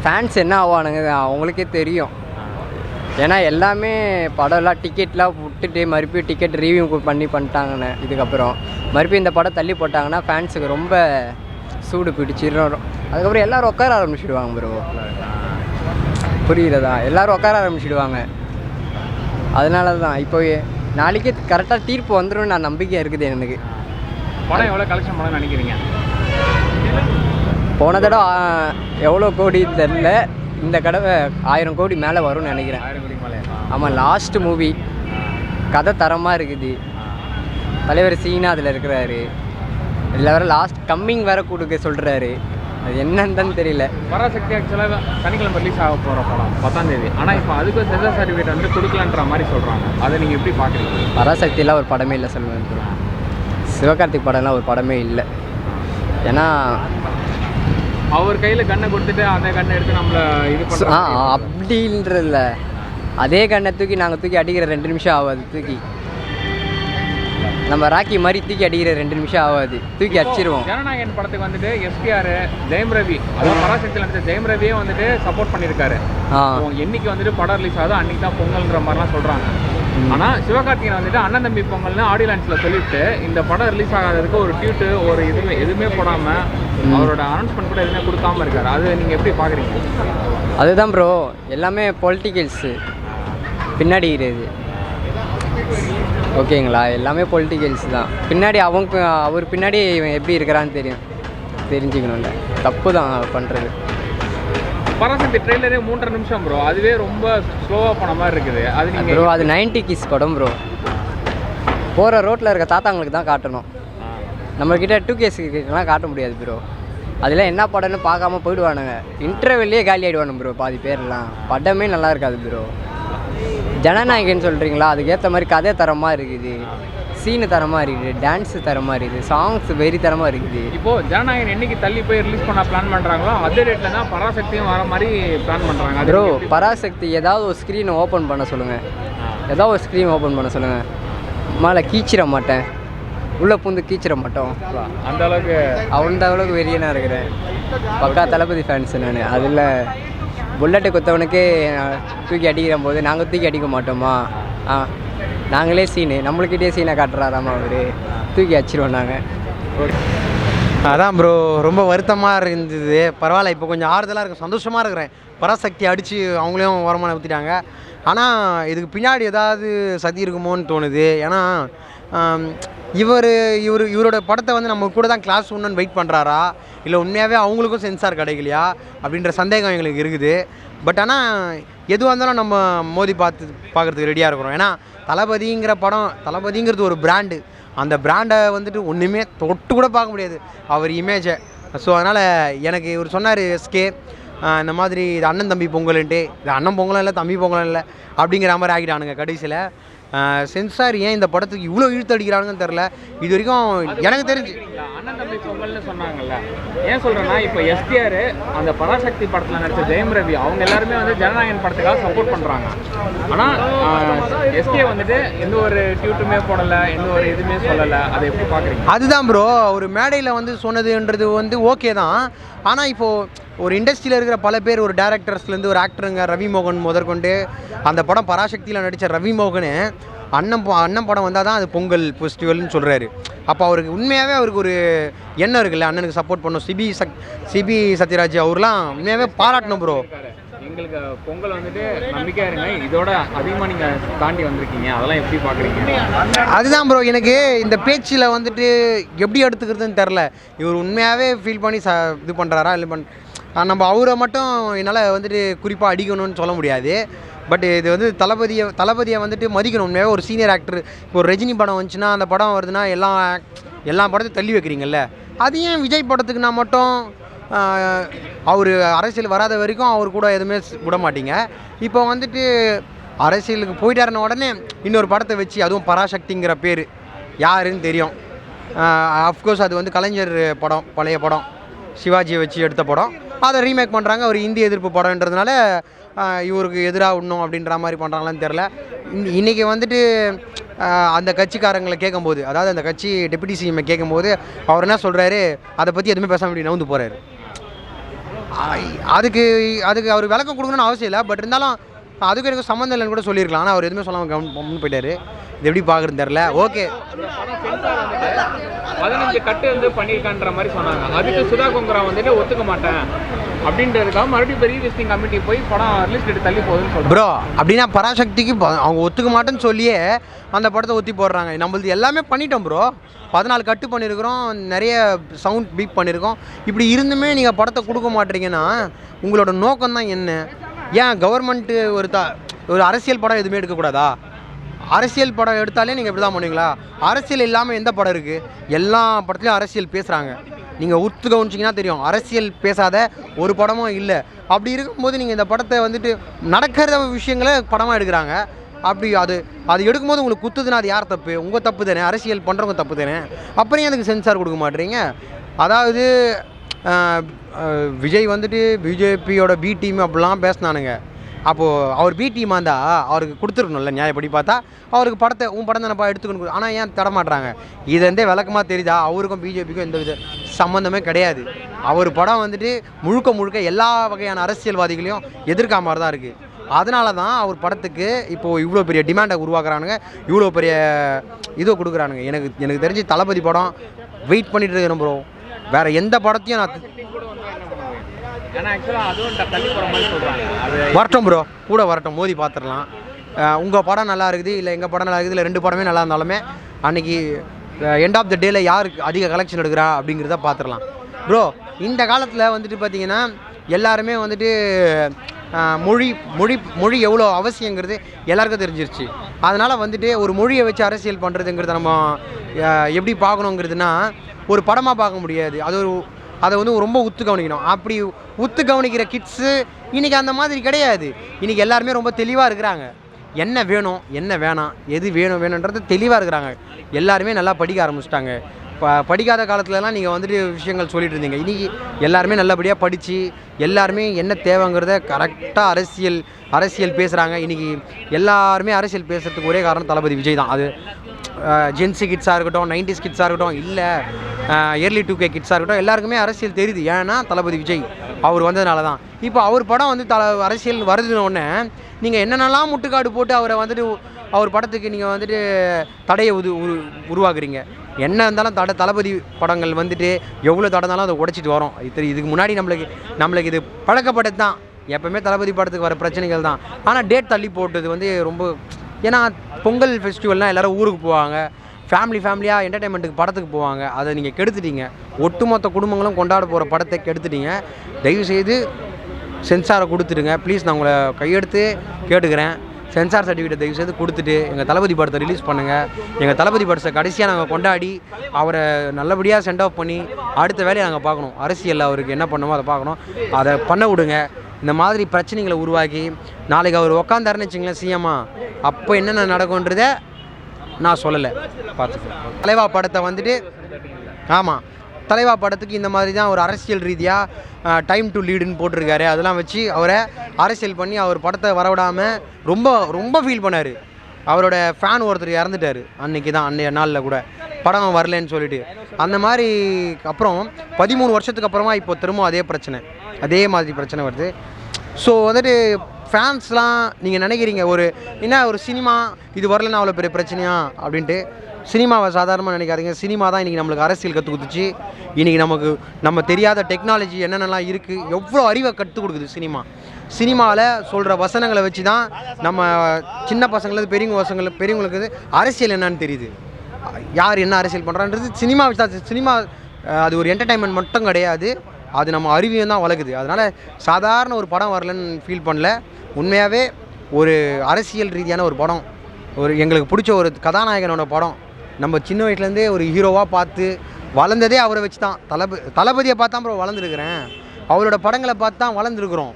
ஃபேன்ஸ் என்ன ஆவானுங்க அவங்களுக்கே தெரியும். ஏன்னா எல்லாமே படம்லாம் டிக்கெட்லாம் விட்டுட்டு மறுபடியும் டிக்கெட் ரிவ்யூ பண்ணிட்டாங்கன்னு இதுக்கப்புறம் மறுபடியும் இந்த படம் தள்ளி போட்டாங்கன்னா ஃபேன்ஸுக்கு ரொம்ப சூடு பிடிச்சிடும். அதுக்கப்புறம் எல்லோரும் உட்கார ஆரம்பிச்சிடுவாங்க ப்ரோ. புரியுறதா? எல்லோரும் உட்கார ஆரம்பிச்சிடுவாங்க. அதனால தான் இப்போ நாளைக்கு கரெக்டாக தீர்ப்பு வந்துடும் நான் நம்பிக்கை இருக்குது எனக்கு. படம் எவ்வளோ கலெக்ஷன் பண்ண நினைக்கிறீங்க? போன தடவை எவ்வளோ கோடி தெரில, இந்த தடவை 1000 கோடி மேலே வரும்னு நினைக்கிறேன். 1000 கோடி மேலே? ஆமாம், லாஸ்ட் மூவி கதை தரமாக இருக்குது. தலைவர் சீனா அதில் இருக்கிறாரு. இதில் வேறு லாஸ்ட் கம்மிங் வேறு கொடுக்க சொல்கிறாரு. அது என்னன்னு தெரியல. பராசக்தி ஆக்சுவலாக சனிக்கிழமை ரிலீஸ் ஆக போகிற படம் 10ஆம் தேதி. ஆனால் இப்போ அதுக்கு சென்சார் சர்டிஃபிகேட் வந்து கொடுக்கலன்ற மாதிரி சொல்கிறாங்க. அதை நீங்கள் எப்படி பார்க்குறீங்க? பராசக்தியெல்லாம் ஒரு படமே இல்லை சொல்லுவேன். சிவகார்த்திக் படம்லாம் ஒரு படமே இல்லை. ஏன்னா அவர் கையில் கண்ணை கொடுத்துட்டு அந்த கண்ணை எடுத்து நம்மளை இது பண்ணுறோம் அப்படின்றதில்ல. அதே கண்ணை தூக்கி நாங்கள் தூக்கி அடிக்கிற 2 நிமிஷம் ஆகாது. தூக்கி நம்ம ராக்கி மாதிரி தூக்கி அடிக்கிற 2 நிமிஷம் ஆகாது, தூக்கி அடிச்சிருவோம். ஜனநாயகன் படத்துக்கு வந்துட்டு எஸ்பிஆர் ஜெயம் ரவி, அதாவது பராசக்தியில் நடிச்ச ஜெயம் ரவியே வந்துட்டு சப்போர்ட் பண்ணியிருக்காரு. என்னைக்கு வந்துட்டு படம் ரிலீஸ் ஆகுதோ அன்றைக்கி தான் பொங்கல்ன்ற மாதிரிலாம் சொல்கிறாங்க. ஆனால் சிவகார்த்திகேயன் வந்துட்டு அண்ணன் தம்பி பொங்கல்னு ஆடியோ லான்ச்சில் சொல்லிட்டு இந்த படம் ரிலீஸ் ஆகாததுக்கு ஒரு ட்வீட்டு ஒரு எதுவுமே போடாமல் அவரோட அனௌன்ஸ்மெண்ட் கூட எதுவுமே கொடுக்காம இருக்காரு. அது நீங்கள் எப்படி பார்க்குறீங்க? அதுதான் ப்ரோ, எல்லாமே பொலிட்டிக்கல்ஸு பின்னாடி இருக்குது. ஓகேங்களா? எல்லாமே பொலிட்டிக்கல்ஸ் தான் பின்னாடி. அவர் பின்னாடி இவன் எப்படி இருக்கிறான்னு தெரிஞ்சுக்கணும்ல. தப்பு தான் பண்ணுறது. பராசக்தி ட்ரெய்லரே 3.5 நிமிஷம் ப்ரோ, அதுவே ரொம்ப ஸ்லோவாக போன மாதிரி இருக்குது. அது நீங்கள் ப்ரோ, அது 90 கிஸ் படம் ப்ரோ. போகிற ரோட்டில் இருக்க தாத்தாங்களுக்கு தான் காட்டணும். நம்மக்கிட்ட 2K கிட்டலாம் காட்ட முடியாது ப்ரோ. அதெல்லாம் என்ன படம்னு பார்க்காம போயிடுவானுங்க. இன்டர்வெல்லையே காலி ஆகிடுவானு ப்ரோ பாதி பேர்லாம். படமே நல்லா இருக்காது ப்ரோ. ஜனநாயகன் சொல்கிறீங்களா, அதுக்கேற்ற மாதிரி கதை தரமாக இருக்குது, சீனு தரமாக இருக்குது, டான்ஸு தரமாக இருக்குது, சாங்ஸ் வெறி தரமாக இருக்குது. இப்போது ஜனநாயகன் என்னைக்கு தள்ளி போய் ரிலீஸ் பண்ண பிளான் பண்ணுறாங்களோ அதே ரேட்டில் தான் பராசக்தியும் வர மாதிரி பிளான் பண்ணுறாங்க. ப்ரோ, பராசக்தி ஏதாவது ஒரு ஸ்க்ரீனை ஓப்பன் பண்ண சொல்லுங்கள். ஏதாவது ஒரு ஸ்க்ரீன் ஓப்பன் பண்ண சொல்லுங்கள். மேலே கீச்சிட மாட்டேன், உள்ளே பூந்து கீச்சிட மாட்டோம். அந்த அளவுக்கு வெறியனாக இருக்கிறேன். பக்கா தளபதி ஃபேன்ஸு நான். அதில் புல்லட்டு குத்தவனுக்கு தூக்கி அடிக்கிற போது நாங்கள் தூக்கி அடிக்க மாட்டோமா? நாங்களே சீனு நம்மளுக்கிட்டே சீனை காட்டுறாராமா அவர், தூக்கி அடிச்சிருவோம் நாங்கள். அதான் ப்ரோ ரொம்ப வருத்தமாக இருந்தது. பரவாயில்ல, இப்போ கொஞ்சம் ஆறுதலாக இருக்கும், சந்தோஷமாக இருக்கிறேன். பராசக்தி அடித்து அவங்களையும் ஓரமாக ஊற்றிட்டாங்க. ஆனால் இதுக்கு பின்னாடி ஏதாவது சதி இருக்குமோன்னு தோணுது. ஏன்னா இவரோட படத்தை வந்து நம்ம கூட தான் கிளாஸ் ஒன்றுன்னு வெயிட் பண்ணுறாரா, இல்லை உண்மையாகவே அவங்களுக்கும் சென்சார் கிடைக்கலையா அப்படின்ற சந்தேகம் எங்களுக்கு இருக்குது. பட் ஆனால் எதுவாக இருந்தாலும் நம்ம மோதி பார்க்குறதுக்கு ரெடியாக இருக்கிறோம். ஏன்னா தளபதிங்கிறது ஒரு பிராண்டு. அந்த பிராண்டை வந்துட்டு ஒன்றுமே தொட்டு கூட பார்க்க முடியாது அவர் இமேஜை. ஸோ அதனால் எனக்கு இவர் சொன்னார் எஸ்கே இந்த மாதிரி இது அண்ணன் தம்பி பொங்கல்ன்ட்டு, இது அண்ணன் பொங்கலும் இல்லை தம்பி பொங்கலும் இல்லை அப்படிங்கிற மாதிரி ஆகிட்டானுங்க கடைசியில். சென்சார் ஏன் இந்த படத்துக்கு இவ்வளோ இழுத்து அடிக்கிறானுங்கன்னு தெரில. இது வரைக்கும் எனக்கு தெரிஞ்சு அண்ணன் தம்பி பொங்கல்னு சொன்னாங்கல்ல, ஏன் சொல்கிறேன்னா இப்போ எஸ்டிஆர் அந்த பராசக்தி படத்தில் நடித்த ஜெயம் ரவி அவங்க எல்லாருமே வந்து ஜனநாயகன் படத்துக்காக சப்போர்ட் பண்ணுறாங்க. ஆனால் எஸ்கே வந்துட்டு எந்த ஒரு டியூட்டுமே போடலை, எந்த ஒரு இதுவுமே சொல்லலை. அதை எப்படி பார்க்குறீங்க? அதுதான் ப்ரோ, ஒரு மேடையில் வந்து சொன்னதுன்றது வந்து ஓகே தான். ஆனால் இப்போது ஒரு இண்டஸ்ட்ரியில் இருக்கிற பல பேர், ஒரு டேரக்டர்ஸ்லேருந்து ஒரு ஆக்டருங்க, ரவி மோகன் முதற்கொண்டு அந்த படம் பராசக்தியில் நடித்த ரவி மோகன் அண்ணன் படம் வந்தால் தான் அது பொங்கல் ஃபெஸ்டிவல்னு சொல்கிறாரு. அப்போ அவருக்கு உண்மையாகவே அவருக்கு ஒரு எண்ணம் இருக்குல்ல, அண்ணனுக்கு சப்போர்ட் பண்ணணும். சிபி சத்யராஜ் அவர்லாம் உண்மையாகவே பாராட்டணும் ப்ரோ. எங்களுக்கு பொங்கல் வந்துட்டு நம்பிக்கையாக இருங்க, இதோட அதிகமாக நீங்கள் தாண்டி வந்திருக்கீங்க, அதெல்லாம் எப்படி பார்க்குறீங்க? அதுதான் ப்ரோ, எனக்கு இந்த பேச்சில் வந்துட்டு எப்படி எடுத்துக்கிறதுன்னு தெரில. இவர் உண்மையாகவே ஃபீல் பண்ணி இது பண்ணுறாரா இல்லை நம்ம அவரை மட்டும் என்னால் வந்துட்டு குறிப்பாக அடிக்கணும்னு சொல்ல முடியாது. பட் இது வந்து தளபதியை வந்துட்டு மதிக்கணும். உண்மையாகவே ஒரு சீனியர் ஆக்டர். இப்போ ஒரு ரஜினி படம் வந்துச்சுன்னா அந்த படம் வருதுன்னா எல்லா படத்தையும் தள்ளி வைக்கிறீங்கல்ல, அது ஏன் விஜய் படத்துக்கு நான் மட்டும் அவர் அரசியல் வராத வரைக்கும் அவர் கூட எதுவுமே விட மாட்டீங்க. இப்போ வந்துட்டு அரசியலுக்கு போயிட்டாருன உடனே இன்னொரு படத்தை வச்சு, அதுவும் பராசக்திங்கிற பேர் யாருன்னு தெரியும். அஃப்கோர்ஸ் அது வந்து கலைஞர் படம், பழைய படம், சிவாஜியை வச்சு எடுத்த படம். அதை ரீமேக் பண்ணுறாங்க. ஒரு இந்திய எதிர்ப்பு படம்ன்றதுனால இவருக்கு எதிராக விடணும் அப்படின்ற மாதிரி பண்ணுறாங்களான்னு தெரில. இன்றைக்கி வந்துட்டு அந்த கட்சிக்காரங்களை கேட்கும்போது, அதாவது அந்த கட்சி டெப்யூட்டி சிஎம்ஐ கேட்கும்போது அவர் என்ன சொல்கிறாரு, அதை பற்றி எதுவுமே பேச முடியும், நவுந்து போகிறாரு. அதுக்கு அவர் விளக்கம் கொடுக்கணும்னு அவசியம் இல்லை. பட் இருந்தாலும் அதுக்கு எனக்கு சம்மந்தம் இல்லைன்னு கூட சொல்லியிருக்கலாம். ஆனால் அவர் எதுவுமே சொல்லாமல் கவனம் போயிட்டார். இது எப்படி பார்க்குறதுன்னு தெரில. ஓகே, 15 கட்டு வந்து பண்ணியிருக்கான்ற மாதிரி சொன்னாங்க. அதுக்கு சுதா கொங்கரா வந்துட்டு ஒத்துக்க மாட்டேன் அப்படின்றதுக்காக மறுபடியும் பெரிய லிஸ்டிங் கமிட்டி போய் படம் ரிலீஸ் டேட் தள்ளி போகுதுன்னு சொல்கிறேன் ப்ரோ. அப்படின்னா பராசக்திக்கு அவங்க ஒத்துக்க மாட்டேன்னு சொல்லியே அந்த படத்தை ஒத்தி போடுறாங்க. நம்மளது எல்லாமே பண்ணிட்டோம் ப்ரோ. 14 கட்டு பண்ணியிருக்கிறோம், நிறைய சவுண்ட் பீப் பண்ணியிருக்கோம். இப்படி இருந்துமே நீங்கள் படத்தை கொடுக்க மாட்டீங்கன்னா உங்களோட நோக்கம் தான் என்ன? ஏன் கவர்மெண்ட்டு ஒரு அரசியல் படம் எதுவுமே எடுக்கக்கூடாதா? அரசியல் படம் எடுத்தாலே நீங்கள் இப்படி தான் பண்ணுவீங்களா? அரசியல் இல்லாமல் எந்த படம் இருக்குது? எல்லா படத்துலையும் அரசியல் பேசுகிறாங்க. நீங்கள் உத்து கவனிச்சிங்கன்னா தெரியும், அரசியல் பேசாத ஒரு படமும் இல்லை. அப்படி இருக்கும்போது நீங்கள் இந்த படத்தை வந்துட்டு நடக்கிற விஷயங்களை படமாக எடுக்கிறாங்க. அப்படி அது எடுக்கும்போது உங்களுக்கு குத்துதுன்னா அது யார் தப்பு? உங்கள் தப்பு தானே, அரசியல் பண்ணுறவங்க தப்பு தானே. அப்புறம் அதுக்கு சென்சார் கொடுக்க மாட்டேறீங்க. அதாவது விஜய் வந்துட்டு பிஜேபியோட பி டீம் அப்படிலாம் பேசினானுங்க. அப்போது அவர் பி டீமாக இருந்தால் அவருக்கு கொடுத்துருக்கணும்ல, நியாயப்படி பார்த்தா அவருக்கு படத்தை உன் படம் தானப்பா எடுத்துக்கணும். ஆனால் ஏன் தடமாட்டுறாங்க? இது வந்து விளக்கமாக தெரியுதா? அவருக்கும் பிஜேபிக்கும் எந்த வித சம்மந்தமே கிடையாது. அவர் படம் வந்துட்டு முழுக்க எல்லா வகையான அரசியல்வாதிகளையும் எதிர்க்க மாதிரி தான் இருக்குது. அதனால தான் அவர் படத்துக்கு இப்போது இவ்வளோ பெரிய டிமாண்டை உருவாக்குறானுங்க, இவ்வளோ பெரிய இதை கொடுக்குறானுங்க. எனக்கு தெரிஞ்சு தளபதி படம் வெயிட் பண்ணிட்டு இருக்கிறேன் ப்ரோ. வேறு எந்த படத்தையும் நான் வரட்டும் ப்ரோ, கூட வரட்டும், மோதி பார்த்துடலாம். உங்கள் படம் நல்லா இருக்குது, இல்லை எங்கள் படம் நல்லா இருக்குது, இல்லை 2 படமே நல்லா இருந்தாலுமே அன்றைக்கி எண்ட் ஆஃப் த டேல யாருக்கு அதிக கலெக்ஷன் எடுக்கிறா அப்படிங்கிறத பார்த்துடலாம் ப்ரோ. இந்த காலத்தில் வந்துட்டு பார்த்திங்கன்னா எல்லாருமே வந்துட்டு மொழி எவ்வளோ அவசியங்கிறது எல்லாருக்கும் தெரிஞ்சிருச்சு. அதனால் வந்துட்டு ஒரு மொழியை வச்சு அரசியல் பண்ணுறதுங்கிறத நம்ம எப்படி பார்க்கணுங்கிறதுனா ஒரு படமாக பார்க்க முடியாது. அதை வந்து ரொம்ப உத்து கவனிக்கணும். அப்படி உத்து கவனிக்கிற கிட்ஸு இன்றைக்கி அந்த மாதிரி கிடையாது. இன்றைக்கி எல்லாருமே ரொம்ப தெளிவாக இருக்கிறாங்க. என்ன வேணும், என்ன வேணாம், எது வேணுன்றது தெளிவாக இருக்கிறாங்க. எல்லாருமே நல்லா படிக்க ஆரம்பிச்சிட்டாங்க. படிக்காத காலத்துலலாம் நீங்கள் வந்துட்டு விஷயங்கள் சொல்லிட்டு இருந்தீங்க. இன்றைக்கி எல்லாருமே நல்லபடியாக படித்து எல்லாருமே என்ன தேவைங்கிறத கரெக்டாக அரசியல் பேசுகிறாங்க. இன்றைக்கி எல்லாருமே அரசியல் பேசுகிறதுக்கு ஒரே காரணம் தளபதி விஜய் தான். அது ஜென்சி கிட்ஸாக இருக்கட்டும், 90s கிட்ஸாக இருக்கட்டும், இல்லை early 2K கிட்ஸாக இருக்கட்டும், எல்லாருக்குமே அரசியல் தெரியுது. ஏன்னா தளபதி விஜய் அவர் வந்ததுனால தான். இப்போ அவர் படம் வந்து அரசியல் வருதுன்னு உடனே நீங்கள் என்னென்னலாம் முட்டுக்காடு போட்டு அவரை வந்துட்டு அவர் படத்துக்கு நீங்கள் வந்துட்டு தடையை உருவாக்குறீங்க. என்ன இருந்தாலும் தளபதி படங்கள் வந்துட்டு எவ்வளோ தடை இருந்தாலும் அதை உடைச்சிட்டு வரோம். இதுக்கு முன்னாடி நம்மளுக்கு இது பழக்கப்பட்டது தான். எப்போவுமே தளபதி படத்துக்கு வர பிரச்சனைகள் தான். ஆனால் டேட் தள்ளி போட்டது வந்து ரொம்ப, ஏன்னா பொங்கல் ஃபெஸ்டிவல்னால் எல்லோரும் ஊருக்கு போவாங்க, ஃபேமிலியாக என்டர்டைன்மெண்ட்டுக்கு படத்துக்கு போவாங்க. அதை நீங்கள் கெடுத்துட்டீங்க. ஒட்டுமொத்த குடும்பங்களும் கொண்டாட போகிற படத்தை கெடுத்துட்டீங்க. தயவுசெய்து சென்சாரை கொடுத்துடுங்க ப்ளீஸ். நான் உங்களை கையெடுத்து கேட்டுக்கிறேன். சென்சார் சர்டிஃபிகேட் தயவுசெய்து கொடுத்துட்டு எங்கள் தளபதி படத்தை ரிலீஸ் பண்ணுங்கள். எங்கள் தளபதி படத்தை கடைசியாக நாங்கள் கொண்டாடி அவரை நல்லபடியாக சென்ட் ஆஃப் பண்ணி அடுத்த வேலையை நாங்கள் பார்க்கணும். அரசியலில் அவருக்கு என்ன பண்ணணுமோ அதை பார்க்கணும். அதை பண்ண விடுங்க. இந்த மாதிரி பிரச்சனைகளை உருவாக்கி நாளைக்கு அவர் உக்காந்தாருன்னு வச்சிங்களேன் சிஎம்மா, அப்போ என்னென்ன நடக்கும்ன்றதை நான் சொல்லலை. பார்த்துக்கலாம். தலைவா படத்தை வந்துட்டு ஆமாம், தலைவா படத்துக்கு இந்த மாதிரி தான் ஒரு அரசியல் ரீதியாக டைம் டு லீடுன்னு போட்டிருக்காரு. அதெல்லாம் வச்சு அவரை அரசியல் பண்ணி அவர் படத்தை வரவிடாமல் ரொம்ப ரொம்ப ஃபீல் பண்ணார். அவரோட ஃபேன் ஒருத்தர் இறந்துட்டார் அன்றைக்கி தான், அன்றைய நாளில் கூட படம் வரலன்னு சொல்லிட்டு. அந்த மாதிரி அப்புறம் 13 வருஷத்துக்கு அப்புறமா இப்போ திரும்ப அதே மாதிரி பிரச்சனை வருது. ஸோ வந்துட்டு ஃபேன்ஸ்லாம் நீங்கள் நினைக்கிறீங்க ஒரு சினிமா இது வரலன்னா அவ்வளோ பெரிய பிரச்சனையா அப்படின்ட்டு. சினிமாவை சாதாரணமாக நினைக்காதீங்க. சினிமா தான் இன்றைக்கி நம்மளுக்கு அரசியல் கற்றுக் கொடுத்துச்சு. இன்றைக்கி நம்ம தெரியாத டெக்னாலஜி என்னென்னலாம் இருக்குது, எவ்வளோ அறிவை கற்றுக் கொடுக்குது சினிமாவில் சொல்கிற வசனங்களை வச்சு தான் நம்ம சின்ன பசங்களுக்கு பெரியவங்களுக்கு அரசியல் என்னன்னு தெரியுது. யார் என்ன அரசியல் பண்ணுறான்றது சினிமா அது ஒரு என்டர்டைன்மெண்ட் மட்டும் கிடையாது, அது நம்ம அறிவியம் தான் வளர்க்குது. அதனால் சாதாரண ஒரு படம் வரலன்னு ஃபீல் பண்ணல. உண்மையாகவே ஒரு அரசியல் ரீதியான ஒரு படம், எங்களுக்கு பிடிச்ச ஒரு கதாநாயகனோட படம். நம்ம சின்ன வயசுலேருந்தே ஒரு ஹீரோவாக பார்த்து வளர்ந்ததே அவரை வச்சு தான். தளபதியை பார்த்தா அப்புறம் வளர்ந்துருக்கிறேன். அவரோட படங்களை பார்த்து தான் வளர்ந்துருக்குறோம்.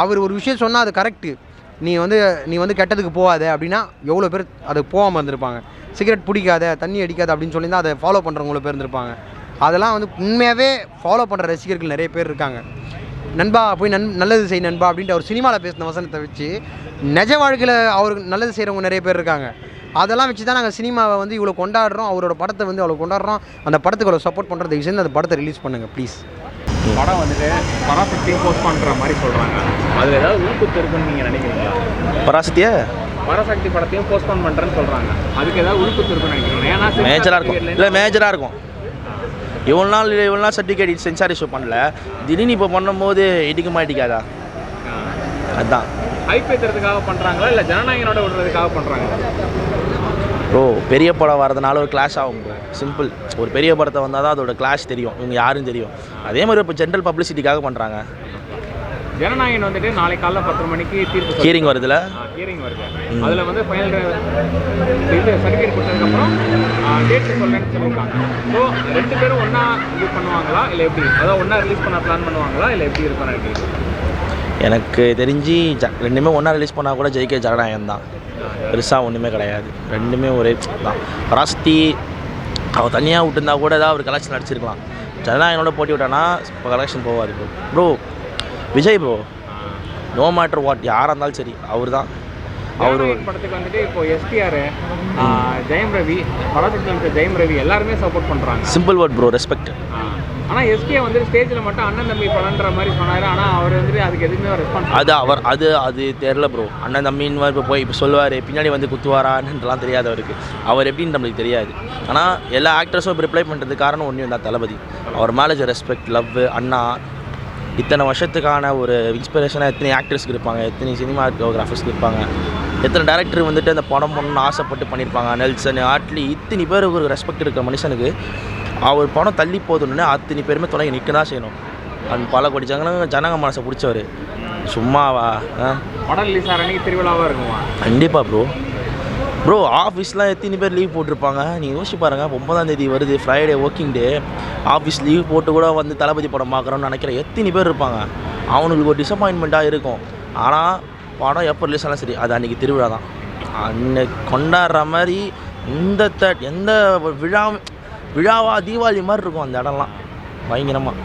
அவர் ஒரு விஷயம் சொன்னால் அது கரெக்டு, நீ வந்து கெட்டதுக்கு போகாத அப்படின்னா எவ்வளோ பேர் அது போகாமல் இருந்திருப்பாங்க. சிகரெட் பிடிக்காத, தண்ணி அடிக்காத அப்படின்னு சொல்லி தான் அதை ஃபாலோ பண்ணுறவங்கள பேர் இருந்திருப்பாங்க. அதெல்லாம் வந்து உண்மையாகவே ஃபாலோ பண்ணுற ரசிகர்கள் நிறைய பேர் இருக்காங்க. நண்பா போய் நல்லது செய் நண்பா அப்படின்ட்டு அவர் சினிமாவில் பேசின வசனத்தை வச்சு நிஜ வாழ்க்கையில் அவருக்கு நல்லது செய்கிறவங்க நிறைய பேர் இருக்காங்க. அதெல்லாம் வச்சு தான் நாங்கள் சினிமாவை வந்து இவ்வளோ கொண்டாடுறோம், அவரோட படத்தை வந்து அவ்வளோ கொண்டாடுறோம். அந்த படத்துக்கு அவ்வளோ சப்போர்ட் பண்ணுறது விஷயம், அந்த படத்தை ரிலீஸ் பண்ணுங்கள் ப்ளீஸ். படம் வந்துட்டு பராசக்தியை போஸ்ட் பண்ணுற மாதிரி சொல்கிறாங்க, அதில் ஏதாவது ஊக்குத்து இருக்குன்னு நீங்கள் நினைக்கிறீங்களா? பராசக்தி படத்தையும் போஸ்ட்போன் பண்ணுறேன்னு சொல்கிறாங்க, அதுக்கு ஏதாவது உள்குத்து இருக்குன்னு நினைக்கிறீங்க? ஏன்னா மேஜராக இருக்கும். இவ்வளோ நாள் சர்டிஃபிகேட் சென்சார் இஷ்யூ பண்ணல, திடீர்னு இப்போ பண்ணும்போது இடிக்க மாட்டிக்காதா? அதுதான் ஹைப் ஏற்றுறதுக்காக பண்ணுறாங்களா இல்லை ஜனநாயகனோட விடுறதுக்காக பண்ணுறாங்களா? ப்ரோ பெரிய படம் வரதுனால ஒரு கிளாஷ் ஆகும் ப்ரோ, சிம்பிள். ஒரு பெரிய படத்தை வந்தால் தான் அதோட கிளாஷ் தெரியும், இவங்க யாரும் தெரியும். அதே மாதிரி இப்போ ஜென்ரல் பப்ளிசிட்டிக்காக பண்ணுறாங்க. ஜனநாயகன் வந்துட்டு நாளை காலைல 10 மணிக்கு தீர்ப்பு ஹியரிங் வருதுல, ஹியரிங் வருது. அதில் வந்து ஃபைனல் இது சர்டிஃபிகேட் கொடுத்ததுக்கப்புறம் டேட் சொல்லணும்னு சொல்லியிருக்காங்க. ஸோ 2 பேரும் ஒன்றா இது பண்ணுவாங்களா இல்லை எப்படி? அதாவது ஒன்றா ரிலீஸ் பண்ண பிளான் பண்ணுவாங்களா இல்லை எப்படி இருக்குன்னு நினைக்கிறீங்க? எனக்கு தெரிஞ்சு ரெண்டுமே ஒன்றா ரிலீஸ் பண்ணால் கூட ஜெயிக்க ஜனநாயகன் தான், பெருசாக ஒன்றுமே கிடையாது. ரெண்டுமே ஒரே தான். பராசக்தி அவள் தனியாக விட்டுருந்தா கூட ஏதாவது ஒரு கலெக்ஷன் அடிச்சிருக்கலாம். ஜனநாயகனோட போட்டி விட்டானா இப்போ கலெக்ஷன் போகாது bro. Vijay bro no matter what யாராக இருந்தாலும் சரி அவர் தான். அவர் படத்துக்கு வந்துட்டு இப்போ எஸ்டிஆர், ஜெயம் ரவி, பராசக்தி ஜெயம் ரவி எல்லாருமே சப்போர்ட் பண்ணுறாங்க. Simple word bro, respect. ஆனால் எஸ்கே வந்து ஸ்டேஜில் மட்டும் அண்ணன் தம்பி படன்ற மாதிரி சொன்னார். ஆனால் அவர் வந்துட்டு அதுக்கு எதுவுமே ரெஸ்பான்ஸ் அது தெரில ப்ரோ. அண்ணன் தம்பின்னு இப்போ போய் இப்போ சொல்லுவார், பின்னாடி வந்து குத்துவாரான்னுலாம் தெரியாது அவருக்கு. அவர் எப்படின்னு நம்மளுக்கு தெரியாது. ஆனால் எல்லா ஆக்டர்ஸும் இப்போ ரிப்ளை பண்ணுறதுக்கு காரணம் ஒன்றும் தான், தளபதி. அவர் மேலே ரெஸ்பெக்ட், லவ். அண்ணா இத்தனை வருஷத்துக்கான ஒரு இன்ஸ்பிரேஷனாக எத்தனை ஆக்டர்ஸ்க்கு இருப்பாங்க, எத்தனை சினிமாட்டோகிராஃபர்ஸ்க்கு இருப்பாங்க, எத்தனை டேரக்டர் வந்துட்டு அந்த படம் பண்ணணும்னு ஆசைப்பட்டு பண்ணியிருப்பாங்க. நெல்சன், ஆட்லி, இத்தனை பேருக்கு ஒரு ரெஸ்பெக்ட் இருக்கிற மனுஷனுக்கு அவர் படம் தள்ளி போதுன்னு அத்தனை பேருமே தொடங்கி நிற்க தான் செய்யணும். அந்த பல கோடி ஜனங்க மனசை பிடிச்சவர் சும்மாவா? படம் ரிலீஸ் ஆகிறனைக்கு திருவிழாவாக இருக்குமா? கண்டிப்பாக ப்ரோ ஆஃபீஸ்லாம் எத்தனை பேர் லீவ் போட்டிருப்பாங்க நீங்கள் யோசிச்சு பாருங்கள். 9ஆம் தேதி வருது, Friday working day. Office leave போட்டு கூட வந்து தளபதி படம் பார்க்குறோன்னு நினைக்கிற எத்தனை பேர் இருப்பாங்க. அவனுக்கு ஒரு டிசப்பாயின்மெண்ட்டாக இருக்கும். ஆனால் படம் எப்போ ரிலீஸ் ஆனாலும் சரி அது அன்றைக்கி திருவிழா தான். அன்னைக்கு கொண்டாடுற மாதிரி எந்த விழாவா தீபாவளி மாதிரி இருக்கும் அந்த இடம்லாம் பயங்கரமாக.